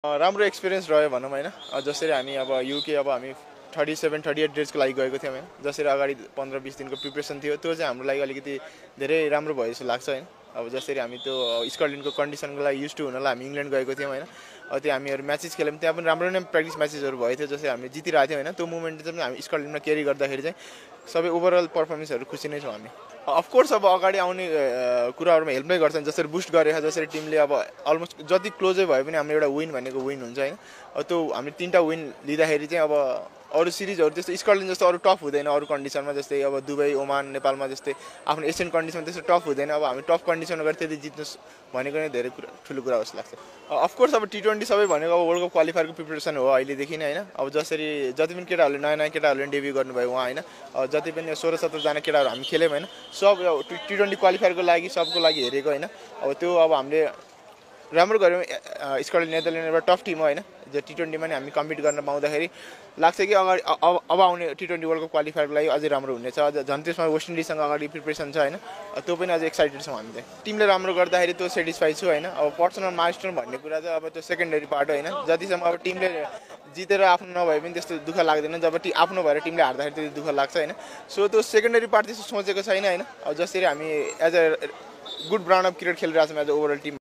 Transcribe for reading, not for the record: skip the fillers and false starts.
राम्रो एक्सपिरियन्स रह्यो भनौँ होइन। जसरी हामी अब युके अब हामी 37-38 डेजको लागि गएको थियौँ होइन। जसरी अगाडि 15-20 दिनको प्रिपरेसन थियो त्यो चाहिँ हाम्रो लागि अलिकति धेरै राम्रो भयो जस्तो लाग्छ होइन। अब जसरी हामी त्यो स्कटल्यान्डको कन्डिसनको लागि युज टु हुनलाई हामी इङ्ल्यान्ड गएको थियौँ होइन। त्यो हामीहरू म्याचेस खेल्यौँ त्यहाँ पनि राम्रो नै प्र्याक्टिस म्याचेसहरू भएको थियो। जस्तै हामीले जितिरहेको थियौँ होइन। त्यो मुभमेन्ट चाहिँ हामी स्कटल्यान्डमा क्यारी गर्दाखेरि चाहिँ सबै ओभरअल पर्फर्मेन्सहरू खुसी नै छौँ हामी। अफकोर्स अब अगाडि आउने कुराहरूमा हेल्प नै गर्छन्। जसरी बुस्ट गरेको जसरी टिमले अब अलमोस्ट जति क्लोजै भए पनि हाम्रो एउटा विन भनेको विन हुन्छ होइन। त्यो हामीले 3टा विन लिँदाखेरि चाहिँ अब अरू सिरिजहरू त्यस्तो स्कटल्यान्ड जस्तो अरू टफ हुँदैन अरू कन्डिसनमा। जस्तै अब दुबई ओमान नेपालमा जस्तै आफ्नो एसियन कन्डिसनमा त्यस्तो टफ हुँदैन। अब हामी टफ कन्डिसनमा गएर त्यति जित्नु भनेको नै धेरै ठुलो कुरा जस्तो लाग्छ। अफकोर्स अब T20 सबै भनेको अब वर्ल्ड कप क्वालिफायरको प्रिपरेसन हो अहिलेदेखि नै होइन। अब जसरी जति पनि केटाहरूले नयाँ केटाहरूले डेब्यू गर्नुभयो उहाँ होइन। जति पनि 16-17 जना केटाहरू हामी खेल्यौँ होइन। सब T20 क्वालिफायरको लागि सबको लागि हेरेको होइन। अब त्यो अब हामीले राम्रो गऱ्यौँ। स्कटल्यान्ड नेदरल्यान्ड एउटा टफ टिम हो होइन। जो T20मा नि हामी कम्पिट गर्न पाउँदाखेरि लाग्छ कि अगाडि अब आउने T20 वर्ल्ड कप क्वालिफायरको लागि अझै राम्रो हुनेछ। झन् त्यसमा वेस्ट इन्डिजसँग अगाडि प्रिपरेसन छ होइन। त्यो पनि अझै एक्साइटेड छौँ हामी चाहिँ। टिमले राम्रो गर्दाखेरि त्यो सेटिस्फाई छु होइन। अब पर्सनल माइलस्टोन भन्ने कुरा चाहिँ अब त्यो सेकेन्डरी पार्ट हो होइन। जतिसम्म अब टिमले जितेर आफ्नो नभए पनि त्यस्तो दुःख लाग्दैन। जब आफ्नो भएर टिमले हार्दाखेरि त्यति दुःख लाग्छ होइन। सो त्यो सेकेन्डरी पार्ट त्यस्तो सोचेको छैन होइन। अब जसरी हामी as a good brand of cricket खेलिरहेको छौँ एज अ ओभरअल टिम।